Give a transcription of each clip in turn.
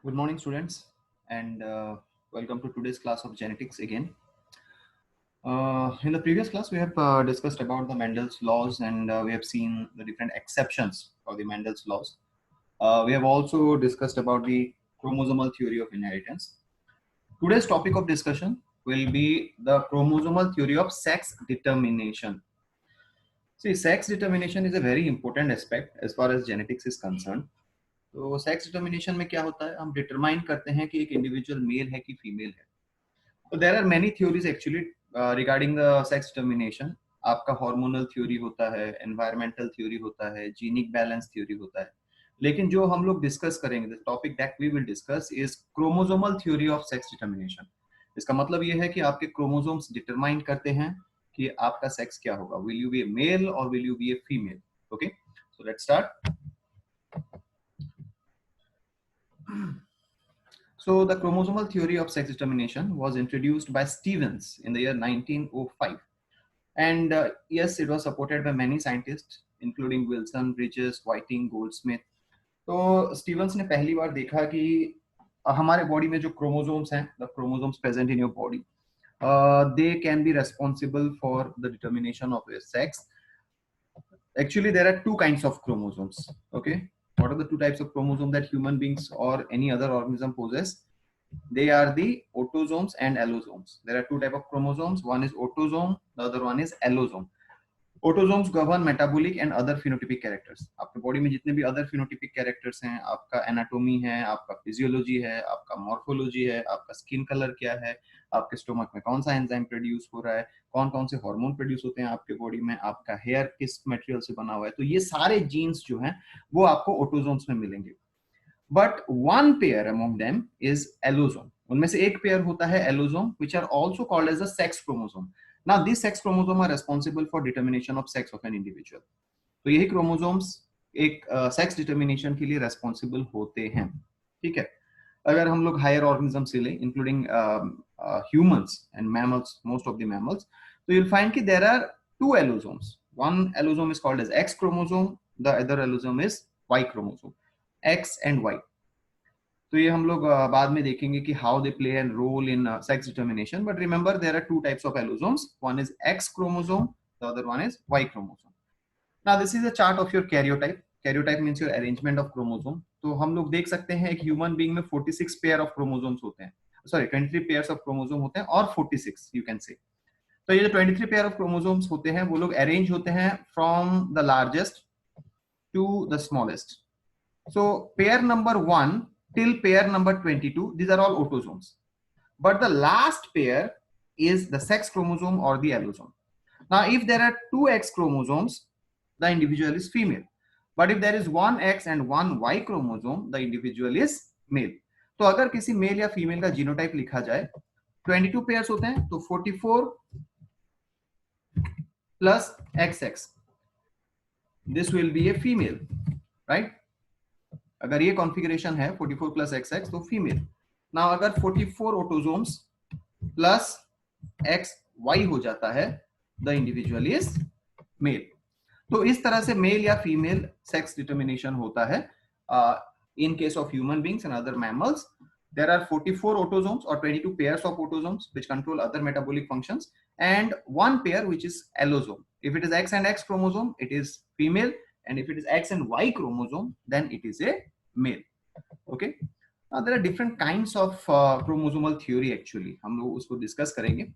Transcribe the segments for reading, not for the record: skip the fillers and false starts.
Good morning, students, and welcome to today's class of genetics again. In the previous class, we have discussed about the Mendel's laws, and we have seen the different exceptions for the Mendel's laws. We have also discussed about the chromosomal theory of inheritance. Today's topic of discussion will be the chromosomal theory of sex determination. See, sex determination is a very important aspect as far as genetics is concerned. तो sex determination में क्या होता है, हम determine करते हैं कि एक इंडिविजुअल मेल है कि फीमेल है. तो there are many theories actually regarding the sex determination. आपका हार्मोनल थ्योरी होता है, एनवायरमेंटल थ्योरी होता है, जीनिक बैलेंस थ्योरी होता है. लेकिन जो हम लोग डिस्कस करेंगे, the topic that we will discuss is chromosomal theory of sex determination. इसका मतलब ये है कि आपके क्रोमोसोम्स डिटरमाइन करते हैं कि आपका सेक्स क्या होगा. Will you be a male और will you be a female? Okay, so let's start. So the chromosomal theory of sex determination was introduced by Stevens in the year 1905. And yes, it was supported by many scientists, including Wilson, Bridges, Whiting, Goldsmith. तो Stevens ने पहली बार देखा कि हमारे body में जो chromosomes हैं, the chromosomes present in your body, they can be responsible for the determination of your sex. Actually, there are two kinds of chromosomes. Okay, what are the two types of chromosomes that human beings or any other organism possess? They are the autosomes and allosomes. There are two type of chromosomes. One is autosome, the other one is allosome. Autosomes govern metabolic and other phenotypic characters. आपके body में जितने भी other phenotypic characters हैं, आपका anatomy है, आपका physiology है, आपका मॉर्फोलॉजी है, आपका स्किन कलर क्या है, आपके स्टोमक में कौन सा एंजाइम प्रोड्यूस हो रहा है, कौन कौन से हार्मोन प्रोड्यूस होते हैं आपके बॉडी में, आपका हेयर किस मटेरियल से बना हुआ है, तो ये सारे जीन्स जो हैं वो आपको ऑटोजोम्स में मिलेंगे. But one pair among them is allosome. उनमें से एक पेयर होता है allosome, which are also called as the sex chromosome. Now this sex chromosome are responsible for determination of sex of an individual. तो यही chromosomes एक sex determination के लिए रेस्पॉन्सिबल होते हैं. ठीक है. अगर हम लोग हायर ऑर्गेनिज्म से लें, including humans and mammals, most of the mammals, तो you'll find कि there are two allosomes. One allosome is called as X chromosome, the other allosome is Y chromosome. X and Y. तो ये हम लोग बाद में देखेंगे कि how they play an role in sex determination. But remember, there are two types of allosomes. One is X chromosome, the other one is Y chromosome. Now this is a chart of your karyotype. Karyotype means your arrangement of chromosome. तो हम लोग देख सकते हैं एक human being में 46 pair of chromosomes होते हैं. सॉरी, 23 पेयर्स ऑफ क्रोमोसोम होते हैं और 46 यू कैन से. तो ये जो 23 पेयर ऑफ क्रोमोसोम्स होते हैं वो लोग अरेंज होते हैं from the largest to the smallest. So pair number 1 till pair number 22, these are all autosomes. But the last pair is the sex chromosome or the allosome. Now, if there are two X chromosomes, the individual is female. But if there is one X and one Y chromosome, the individual is male. तो अगर किसी mail या female का genotype लिखा जाए, 22 pairs होते हैं, तो 44 plus XX, this will be a female, right? अगर ये कॉन्फ़िगरेशन है 44 प्लस XX, तो फीमेल. नाउ अगर 44 ऑटोसोम्स प्लस XY हो जाता है, द इंडिविजुअल इज मेल. तो इस तरह से मेल या फीमेल सेक्स डिटर्मिनेशन होता है. In case of human beings and other mammals, there are 44 autosomes or 22 pairs of autosomes which control other metabolic functions, and one pair which is allosome. If it is X and X chromosome, it is female, and if it is X and Y chromosome, then it is a male. Okay. Now there are different kinds of chromosomal theory. Actually, हम लोग उसको discuss करेंगे.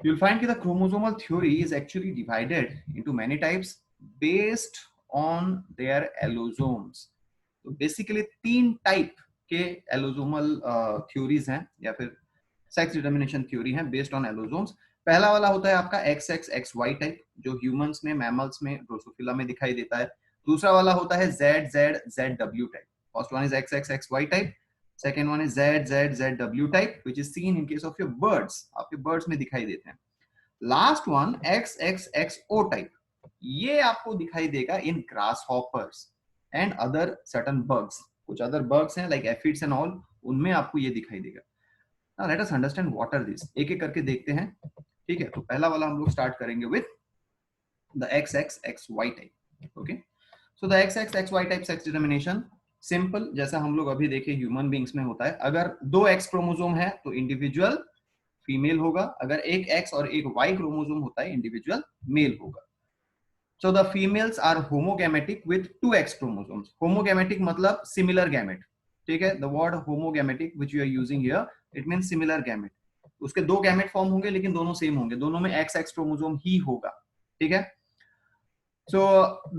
You'll find that the chromosomal theory is actually divided into many types based on their allosomes. तो basically 3 type के एलोसोमल theories हैं या फिर sex determination theory है बेस्ड ऑन एलोसोम्स. पहला वाला होता है आपका XXXY टाइप, जो ह्यूमंस में, मैमल्स में, ड्रोसोफिला में दिखाई देता है. दूसरा वाला होता है ZZZW type. First one is XXXY type, second one is ZZZW type, which is seen in case of your birds. आपके बर्ड्स में दिखाई देते हैं. लास्ट वन XXXO टाइप, ये आपको दिखाई देगा in grasshoppers and other certain bugs. कुछ अदर बग्स हैं लाइक एफिड्स एंड ऑल, उनमें आपको ये दिखाई देगा. Now let us understand what are this. एक एक करके देखते हैं. ठीक है. तो पहला वाला हम लोग स्टार्ट करेंगे with the XXXY type. Okay. So the XXXY type sex determination simple, जैसा हम लोग अभी देखे ह्यूमन बींग्स में होता है, अगर दो एक्स क्रोमोसोम है तो इंडिविजुअल फीमेल होगा, अगर एक एक्स और एक वाई क्रोमोसोम होता है इंडिविजुअल मेल होगा. So the females are homogametic with two X chromosomes. Homogametic मतलब similar gamete. ठीक है, the word homogametic which you are using here, it means similar gamete. उसके दो गैमेट फॉर्म होंगे लेकिन दोनों सेम होंगे, दोनों में XX क्रोमोसोम ही होगा. ठीक है. So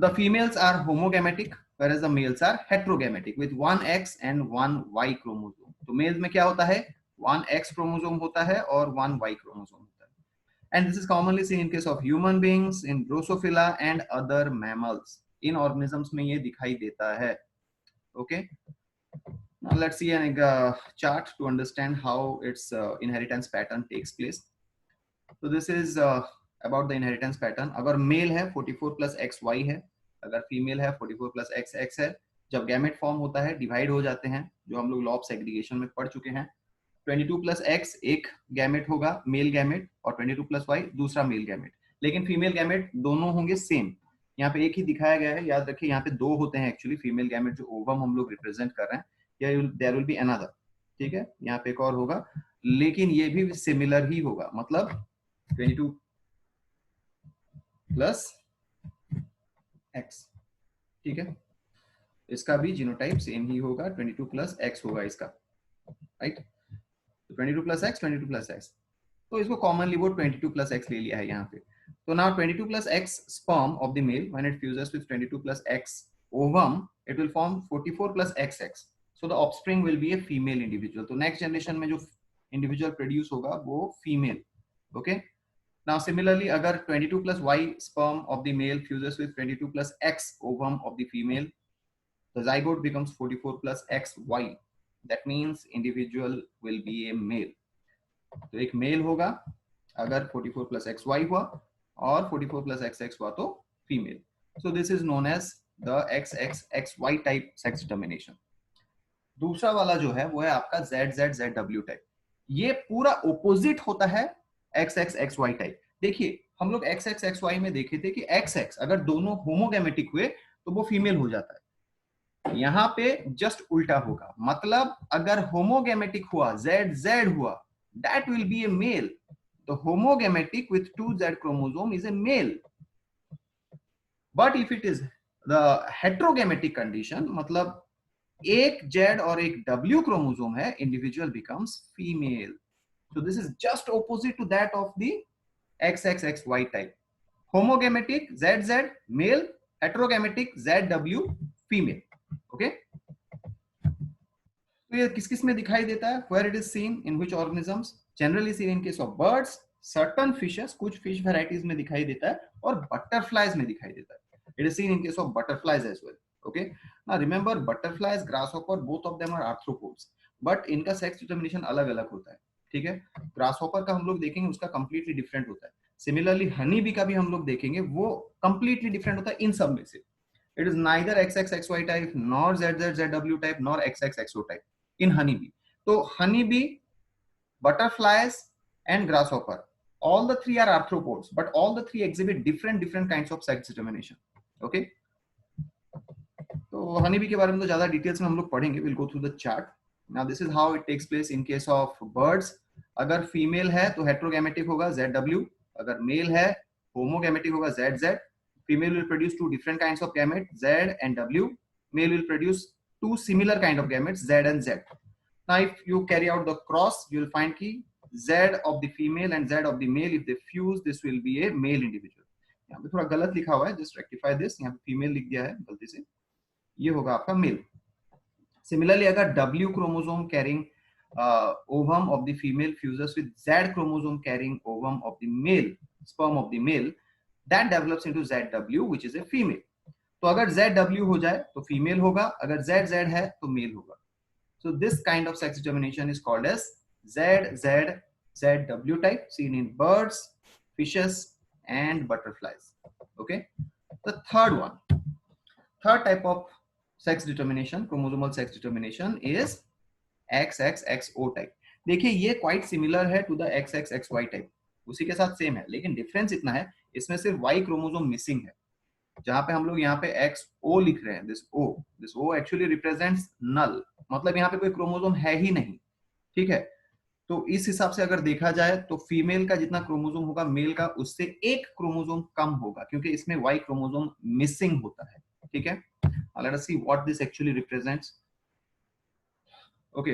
the females are homogametic whereas the males are heterogametic with one X and one Y chromosome. तो males में क्या होता है, one X क्रोमोसोम होता है और one Y क्रोमोसोम होता है. And this is commonly seen in case of human beings, in Drosophila and other mammals. In organisms में ये दिखाई देता है. Okay. Now let's see a chart to understand how its inheritance pattern takes place. So this is about the inheritance pattern. अगर mail है 44 plus x Y है, अगर female है 44 प्लस एक्स एक्स है. जब गैमेट फॉर्म होता है divide हो जाते हैं, जो हम लोग लॉ ऑफ सेग्रीगेशन में पढ़ चुके हैं. 22 प्लस एक्स एक गैमेट होगा, मेल गैमेट, और 22 प्लस वाई दूसरा मेल गैमेट. लेकिन फीमेल गैमेट दोनों होंगे सेम. यहाँ पे एक ही दिखाया गया है, याद रखिए यहाँ पे दो होते हैं एक्चुअली फीमेल गैमेट जो ओवम हम लोग रिप्रेजेंट कर रहे हैं. There will be another. ठीक है, यहाँ पे एक और होगा, लेकिन ये भी सिमिलर ही होगा, मतलब 22 प्लस एक्स. ठीक है, इसका भी जीनोटाइप सेम ही होगा, 22 प्लस एक्स होगा इसका. Right, 22 plus x 22 plus x. तो इसको कॉमनली वो 22 प्लस एक्स ले लिया है यहाँ पे. तो now 22 plus x sperm of the male when it fuses with 22 plus x ovum, it will form 44 plus xx. So the offspring will be a female individual. तो next generation में जो individual produce होगा वो female. Okay. Now similarly अगर 22 plus y sperm of the male fuses with 22 plus x ovum of the female, the zygote becomes 44 plus xy. That means individual will be a male. तो एक mail होगा अगर 44 plus x Y हुआ, और 44 plus x X हुआ तो female. So this is known as the X X X Y type sex determination. दूसरा वाला जो है वो है आपका Z Z Z W type. ये पूरा ओपोजिट होता है X X X Y type. देखिए हम लोग एक्स एक्स एक्स वाई में देखे थे कि एक्स एक्स अगर दोनों होमोगैमेटिक हुए तो वो फीमेल हो जाता है. यहाँ पे जस्ट उल्टा होगा, मतलब अगर होमोगैमेटिक हुआ जेड जेड हुआ, that will be a male. The homogametic with two Z chromosome is a male. But if it is the heterogametic condition, मतलब एक Z और एक W chromosome है, individual becomes female. So this is just opposite to that of the XXXY type. Homogametic ZZ male, heterogametic ZW female. Okay? तो ये किस किस में दिखाई देता है? Where it is seen in which organisms? Generally seen in case of birds, certain fishes, कुछ fish varieties में दिखाई देता है, और butterflies में दिखाई देता है. It is seen in case of butterflies as well. Okay. Now remember butterflies, grasshopper, both of them are arthropods, but इनका sex determination अलग अलग होता है. ठीक है, grasshopper का हम लोग देखेंगे उसका completely different होता है. Similarly honey bee का भी हम लोग देखेंगे वो completely different होता है इन सब में से. It is neither XXXY type nor ZZZW type nor XXXO type in honeybee. So honeybee, butterflies and grasshopper, all the three are arthropods, but all the three exhibit different kinds of sex determination. Okay. तो honeybee के बारे में तो ज्यादा details में हम लोग पढ़ेंगे. We'll go through the chart. Now this is how it takes place in case of birds. अगर फीमेल है तो हेट्रोगैमेटिक होगा ZW, अगर मेल है होमोगैमेटिक होगा ZZ. Female will produce two different kinds of gametes, Z and W. Male will produce two similar kind of gametes, Z and Z. Now, if you carry out the cross, you will find कि Z of the female and Z of the male, if they fuse, this will be a male individual. यहाँ पे थोड़ा गलत लिखा हुआ है, just rectify this. यहाँ पे female लिख दिया है गलती से, ये होगा आपका male. Similarly, अगर W chromosome carrying ovum of the female fuses with Z chromosome carrying ovum of the male, sperm of the male, that develops into ZW, which is a female. तो अगर ZW हो जाए तो female होगा, अगर ZZ है तो mail होगा. So this kind of sex determination is called as ZZZW type, seen in birds, fishes and butterflies. Okay. The third type of sex determination, chromosomal sex determination, is XXXO type. देखिए ये quite similar है to the XXXY type, उसी के साथ same है, लेकिन difference इतना है इसमें सिर्फ Y क्रोमोसोम मिसिंग है. जहां पे हम लोग यहाँ पे XO लिख रहे हैं, दिस O एक्चुअली रिप्रेजेंट्स नल, मतलब यहाँ पे कोई क्रोमोसोम है ही नहीं, ठीक है। तो इस हिसाब से अगर देखा जाए तो फीमेल का जितना क्रोमोसोम होगा मेल का उससे एक क्रोमोसोम कम होगा, क्योंकि इसमें वाई क्रोमोसोम मिसिंग होता है, ठीक है। Let us see what this actually represents. Okay,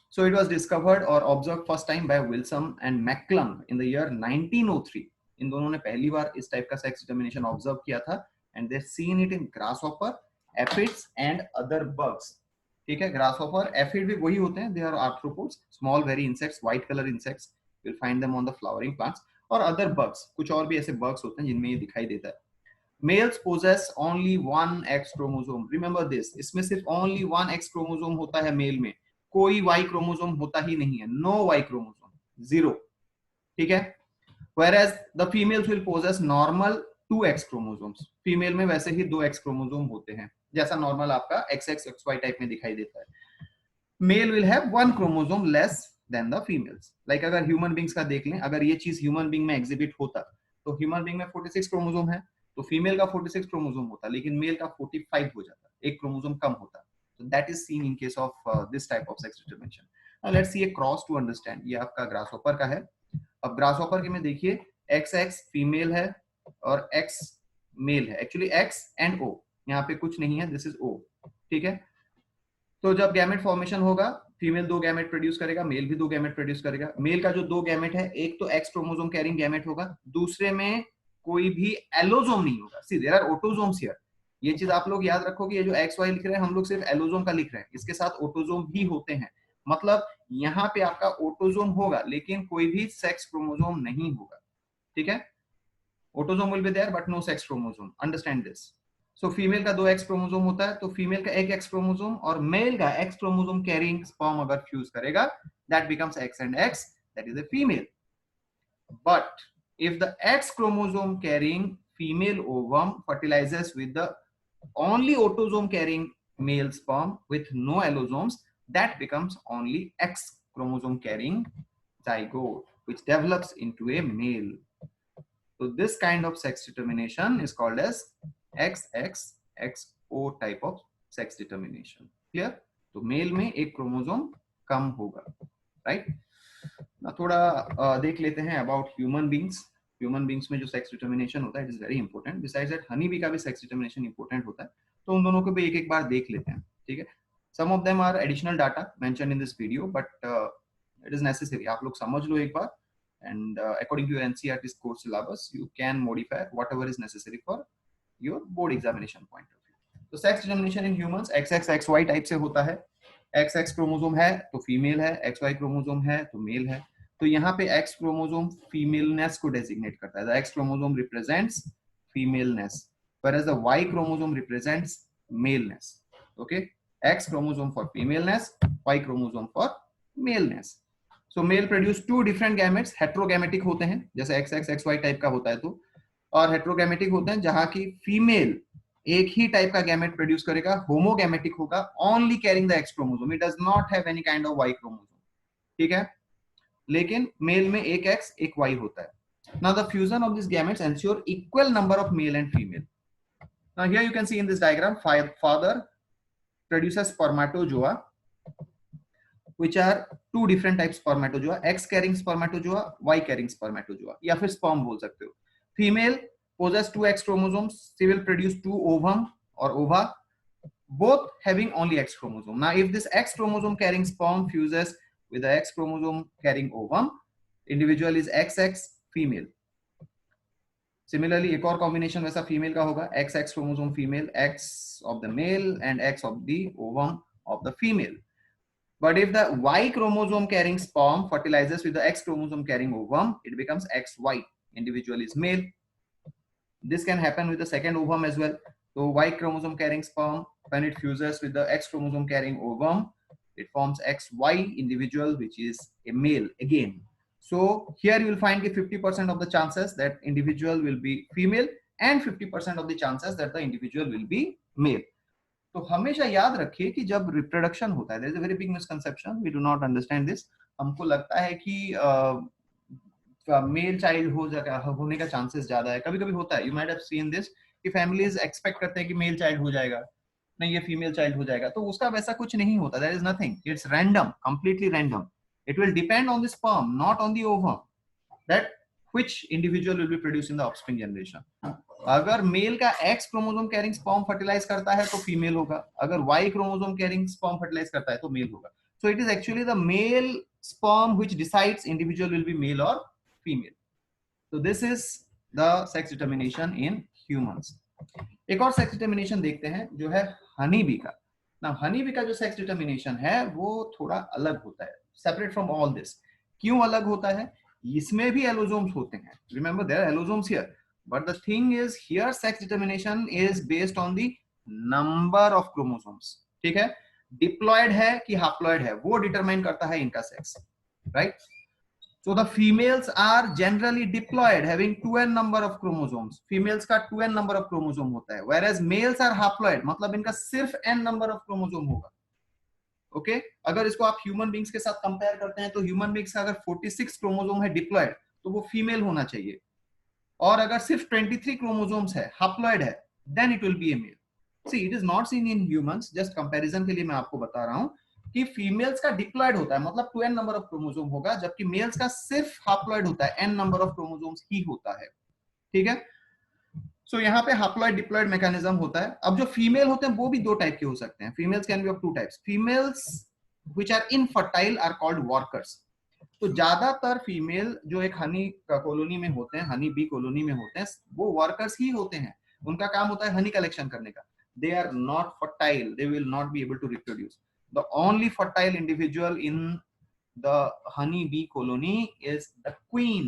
so it was discovered or observed first time by Wilson and McClung in the year 1903. इन दोनों ने पहली बार इस टाइप का सेक्स डिटर्मिनेशन ऑब्जर्व किया था, and they seen it in grasshopper, aphids and other bugs, ठीक है। Grasshopper, aphid भी वही होते हैं, they are arthropods, small very insects, white colour insects, you will find them on the flowering plants, और other bugs, कुछ और भी ऐसे बग्स होते हैं जिनमें ये दिखाई देता है। Males possess only one X chromosome. Remember this. इसमें सिर्फ only one X chromosome होता है मेल में, कोई Y chromosome होता ही नहीं है, no Y chromosome, zero, ठीक है। Whereas the females will possess normal 2X chromosomes. Female में वैसे ही 2X chromosome होते हैं, जैसा नॉर्मल आपका XX XY टाइप में दिखाई देता है। Male will have one chromosome less than the females. Like अगर ह्यूमन बींग्स का देख लें, अगर ये चीज ह्यूमन बींग में एग्जिबिट होता तो ह्यूमन बींग में 46 क्रोमोसोम है, तो फीमेल का 46 क्रोमोसोम होता, लेकिन मेल का 45 हो जाता, एक क्रोमोसोम कम होता। So that is seen in case of this type of sex determination. Now let's see a cross to understand. ये आपका ग्रासहॉपर का है। अब ग्रासहॉपर के में देखिए XX फीमेल है और X मेल है, एक्चुअली X एंड O, यहाँ पे कुछ नहीं है, दिस इज O, ठीक है। तो जब गैमेट फॉर्मेशन होगा, फीमेल 2 गैमेट प्रोड्यूस करेगा, मेल भी 2 गैमेट प्रोड्यूस करेगा। मेल का जो 2 गैमेट है, एक तो एक्स क्रोमोसोम कैरिंग गैमेट होगा, दूसरे में कोई भी एलोसोम नहीं होगा। सी देयर आर ऑटोसोम्स हियर, ये चीज आप लोग याद रखो कि ये जो एक्स वाई लिख रहे हैं हम लोग सिर्फ एलोसोम का लिख रहे हैं, इसके साथ ऑटोसोम भी होते हैं, मतलब यहाँ पे आपका ऑटोसोम होगा लेकिन कोई भी सेक्स क्रोमोसोम नहीं होगा, ठीक है। Autosome will be there but no sex chromosome, understand this. So female का 2 एक्स क्रोमोसोम होता है, तो फीमेल का 1 एक्स क्रोमोसोम और मेल का एक्स क्रोमोसोम कैरिंग स्पर्म अगर फ्यूज करेगा, that becomes x and x, that is a female. But if the X chromosome carrying female ovum fertilizes with the only autosome carrying male sperm with no allosomes, that becomes only X chromosome carrying zygote, which develops into a male. So this kind of sex determination is called as XXXO type of sex determination. Clear? तो mail में एक chromosome कम होगा, right. ना थोड़ा देख लेते हैं about human beings. Human beings में जो सेक्स डिटर्मिनेशन होता है it is very important. Besides that honey bee का भी सेक्स डिटर्मिनेशन इंपॉर्टेंट होता है, तो उन दोनों को भी एक एक बार देख लेते हैं, ठीक है। Some of them are additional data mention in this video, but it is necessary, आप लोग समझ लो एक बार, and according to your NCERT's course syllabus you can modify whatever is necessary for your board examination point of view. तो sex determination in humans XXXY type से होता है। XX क्रोमोसोम है तो फीमेल है, XY क्रोमोसोम है तो mail है। तो यहाँ पे X क्रोमोसोम फीमेलनेस को डेजिग्नेट करता है, the X chromosome represents femaleness, whereas the Y chromosome represents maleness. Okay, X chromosome for femaleness, Y chromosome for maleness. So male produce 2 different gametes, heterogametic होते हैं, जैसे XXXY टाइप का होता है तो, और heterogametic होते हैं जहां की फीमेल एक ही टाइप का गैमेट प्रोड्यूस करेगा, होमोगैमेटिक होगा, only carrying the X chromosome, it does not have any kind of Y chromosome, ठीक है। लेकिन मेल में एक एक्स एक वाई होता है। Now the fusion of this gametes ensure equal number of male and female. Now here you can see in this diagram father produces spermatozoa which are 2 different types spermatozoa, X carrying spermatozoa, Y carrying spermatozoa, या फिर sperm बोल सकते हो। Female possess 2 X chromosomes, she will produce 2 ovum or ova, both having only X chromosome. Now if this X chromosome carrying sperm fuses with the X chromosome carrying ovum, individual is XX female. Similarly एक और combination वैसा female का होगा, XX chromosome female, X of the male and X of the ovum of the female. But if the Y chromosome carrying sperm fertilizes with the X chromosome carrying ovum, it becomes XY. Individual is male. This can happen with the second ovum as well. So Y chromosome carrying sperm, when it fuses with the X chromosome carrying ovum, it forms XY individual, which is a male again. So here you will find 50% of the chances that individual will be female and 50% of the chances that the individual will be male. तो हमेशा याद रखिए कि जब reproduction होता है, there is a very big misconception, we do not understand this. हमको लगता है कि मेल चाइल्ड हो जाएगा, होने का चांसेस ज्यादा है, कभी कभी होता है, you might have seen this कि फैमिलीज एक्सपेक्ट करते हैं कि मेल चाइल्ड हो जाएगा, नहीं ये फीमेल चाइल्ड हो जाएगा, तो उसका वैसा कुछ नहीं होता. There is nothing, it's random, completely random. It will depend on the sperm, not on the ovum, that which individual will be produced in the offspring generation. अगर मेल का X chromosome carrying sperm fertilise करता है तो female होगा, अगर Y chromosome carrying sperm fertilise करता है तो मेल होगा. So it is actually the male sperm which decides individual will be male or female. So this is the sex determination in humans. एक और सेक्स डिटर्मिनेशन देखते हैं जो है हनी बी का. ना हनी बी का जो सेक्स डिटर्मिनेशन है वो थोड़ा अलग होता है, सेपरेट फ्रॉम ऑल दिस. क्यों अलग होता है? इसमें भी एलोजोम्स होते हैं, remember there are allosomes here, but the thing is here sex determination is based on the number of chromosomes. ठीक है, डिप्लॉयड है कि हैप्लॉयड है वो डिटरमाइन करता है इनका sex, right? So the females are generally diploid, having 2n number of chromosomes. Females का 2n number of chromosome होता है, whereas males are haploid, मतलब इनका सिर्फ n number of chromosome होगा. Okay okay? अगर इसको आप ह्यूमन बींग्स के साथ कंपेयर करते हैं तो ह्यूमन बींग्स का अगर 46 क्रोमोसोम है डिप्लॉयड तो वो फीमेल होना चाहिए, और अगर सिर्फ 23 क्रोमोसोम्स है हैप्लॉयड है then it will be a male. See it is not seen in humans, just comparison के लिए मैं आपको बता रहा हूं कि फीमेल्स का डिप्लॉयड होता है, मतलब 2n नंबर ऑफ क्रोमोसोम होगा, जबकि मेल्स का सिर्फ हैप्लॉयड होता है, n नंबर ऑफ क्रोमोसोम्स ही होता है. ठीक है, सो यहाँ पे हैप्लॉयड डिप्लॉयड मैकेनिज्म होता है. अब जो फीमेल होते हैं वो भी दो टाइप के हो सकते हैं. Females can be of two types. Females which are infertile are called workers. तो ज्यादातर फीमेल जो एक हनी कॉलोनी में होते हैं, हनी बी कॉलोनी में होते हैं, वो वर्कर्स ही होते हैं. उनका काम होता है हनी कलेक्शन करने का. They are not fertile, they will not be able to reproduce. The only fertile individual in the honey bee colony is the queen.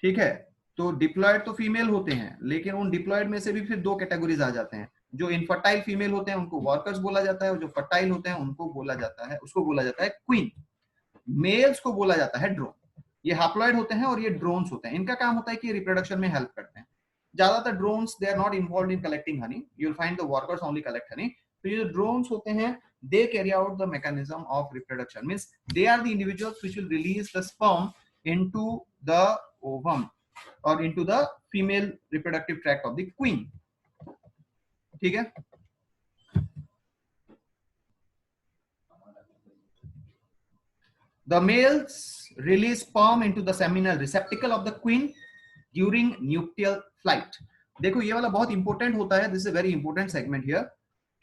ठीक है, तो डिप्लॉयड तो फीमेल होते हैं, लेकिन उन डिप्लॉयड में से भी फिर दो कैटेगरीज आ जाते हैं. जो इनफर्टाइल फीमेल होते हैं उनको वर्कर्स बोला जाता है, और जो फर्टाइल होते हैं उनको बोला जाता है, उसको बोला जाता है क्वीन. मेल्स को बोला जाता है ड्रोन. ये हैप्लॉयड होते हैं और ये ड्रोन्स होते हैं. इनका काम होता है कि रिप्रोडक्शन में हेल्प करते हैं. ज्यादातर drones they are not involved in collecting honey, you will find the workers only collect honey. तो ये जो ड्रोन्स होते हैं they carry out the mechanism of reproduction, means they are the individuals which will release the sperm into the ovum or into the female reproductive tract of the queen. ठीक है, the males release sperm into the seminal receptacle of the queen during nuptial flight. देखो ये वाला बहुत important होता है, this is very important segment here,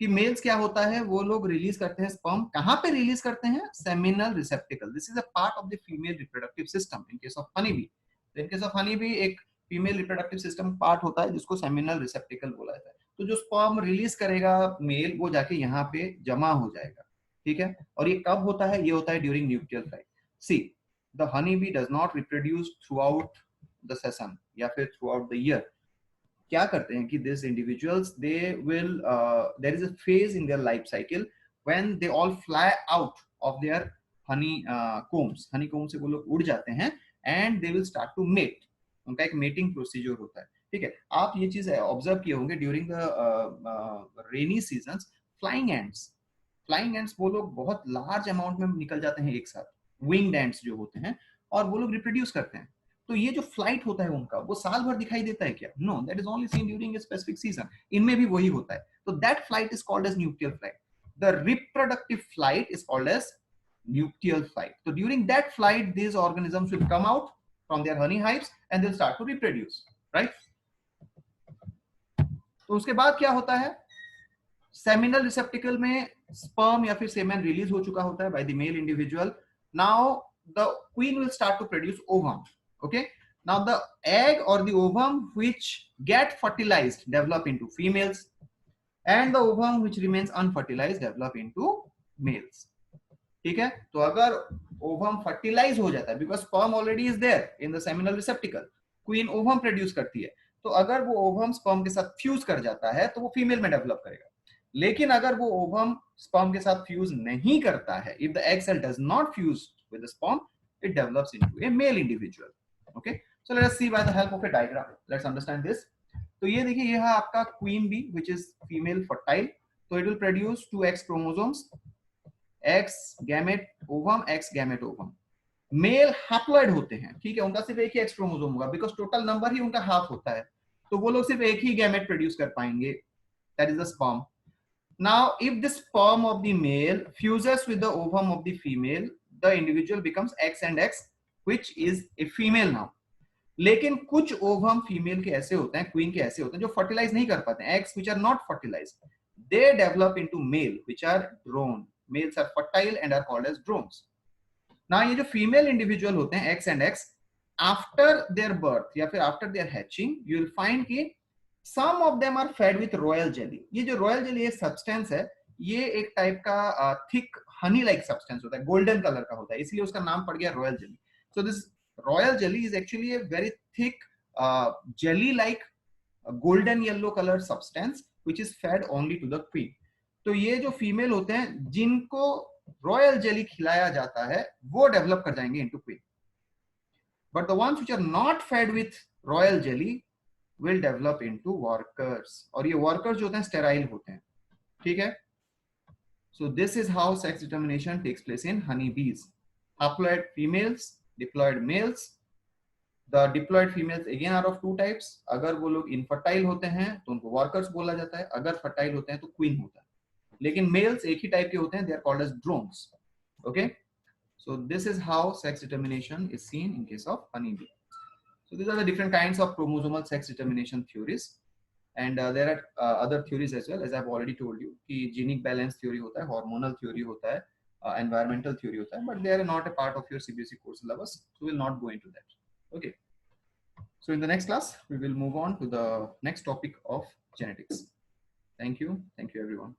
कि mails क्या होता है, वो लोग रिलीज करते हैं स्पर्म. कहां पे रिलीज करते हैं? Seminal रिसेप्टिकल. This is a part of the female reproductive system in case of honey bee. In case of honey bee एक फीमेल रिप्रोडक्टिव सिस्टम पार्ट होता है जिसको सेमिनल रिसेप्टिकल बोला जाता है. तो जो स्पर्म रिलीज करेगा मेल, वो जाके यहाँ पे जमा हो जाएगा. ठीक है, और ये कब होता है? ये होता है during nuclear flight. See the honey bee does not reproduce through out the session या फिर थ्रू आउट द ईयर. क्या करते हैं कि this individuals they will there is a phase in their life cycle when they all fly out of their honeycombs. Honeycomb से वो लोग उड़ जाते हैं and they will start to mate. उनका एक मेटिंग प्रोसीजर होता है. ठीक है, आप ये चीज ऑब्जर्व किए होंगे during the rainy seasons. Flying ends वो लोग बहुत लार्ज अमाउंट में निकल जाते हैं एक साथ, विंग्ड एंड्स जो होते हैं, और वो लोग रिप्रोड्यूस करते हैं. तो ये जो फ्लाइट होता है उनका, वो साल भर दिखाई देता है क्या? No, that is only seen during a specific season. इनमें भी वही होता है. तो that flight is called as nuclear flight. The reproductive flight is called as nuclear flight. तो during that flight these organisms will come out from their honey hives and they'll start to reproduce, right? तो उसके बाद क्या होता है? Seminal रिसेप्टिकल में sperm या फिर सेमेन रिलीज हो चुका होता है by the male individual. Now the queen will start to produce ovum. Okay, now the egg or the ovum which get fertilized develop into females, and the ovum which remains unfertilized develop into males. ठीक है, तो अगर ovum fertilise हो जाता है, because sperm already is there in the seminal receptacle, queen ovum produce करती है, तो अगर वो ओवम स्पर्म के साथ फ्यूज कर जाता है तो वो फीमेल में डेवलप करेगा. लेकिन अगर वो ओवम स्पर्म के साथ फ्यूज नहीं करता है, if the egg cell does not fuse with the sperm, it develops into a male individual. Okay, so let us see by the help of a diagram. Let's understand this. तो ये देखिए, ये है आपका queen bee which is female fertile. तो it will produce 2 X chromosomes, X gamete ovum, X gamete ovum. Male haploid होते हैं. ठीक है, उनका सिर्फ एक ही X क्रोमोसोम होगा, बिकॉज टोटल नंबर ही उनका हाफ होता है. तो वो लोग सिर्फ एक ही गैमेट प्रोड्यूस कर पाएंगे, that is the sperm. Now, if the sperm of the male fuses with the ovum of the female, the individual becomes X and X, which is a female now. लेकिन कुछ ovum female के ऐसे होते हैं, queen के ऐसे होते हैं जो फर्टिलाइज नहीं कर पाते हैं, eggs which are not fertilized, they develop into male which are drone. Males are fertile and are called as drones. Now ये जो फीमेल इंडिविजुअल होते हैं X and X, after their birth या फिर after their hatching, you will find कि some of them are fed with royal jelly. ये जो royal jelly substance है, ये एक टाइप का थिक हनी लाइक सब्सटेंस होता है, गोल्डन कलर का होता है, इसलिए उसका नाम पड़ गया royal jelly. So this royal jelly is actually a very thick jelly like golden yellow color substance which is fed only to the queen. तो ये जो फीमेल होते हैं जिनको रॉयल जेली खिलाया जाता है वो डेवलप कर जाएंगे into queen. But the ones which are not fed with royal jelly will develop into workers. और ये workers जो होते हैं sterile होते हैं, ठीक है. So this is how sex determination takes place in honeybees. Haploid females, diploid males. The diploid females again are of two types. अगर वो लोग infertile होते हैं तो उनको workers बोला जाता है, अगर fertile होते हैं तो queen होता है. लेकिन males एक ही टाइप के होते हैं, they are called as drones. Okay, so this is how sex determination is seen in case of honeybee. So these are the different kinds of chromosomal sex determination theories, and there are other theories as well, as I've already told you कि genic balance theory होता है, hormonal theory होता है, environmental theory होता है, but they are not a part of your CBSE course syllabus, so we'll not go into that. Okay, so in the next class we will move on to the next topic of genetics. Thank you everyone.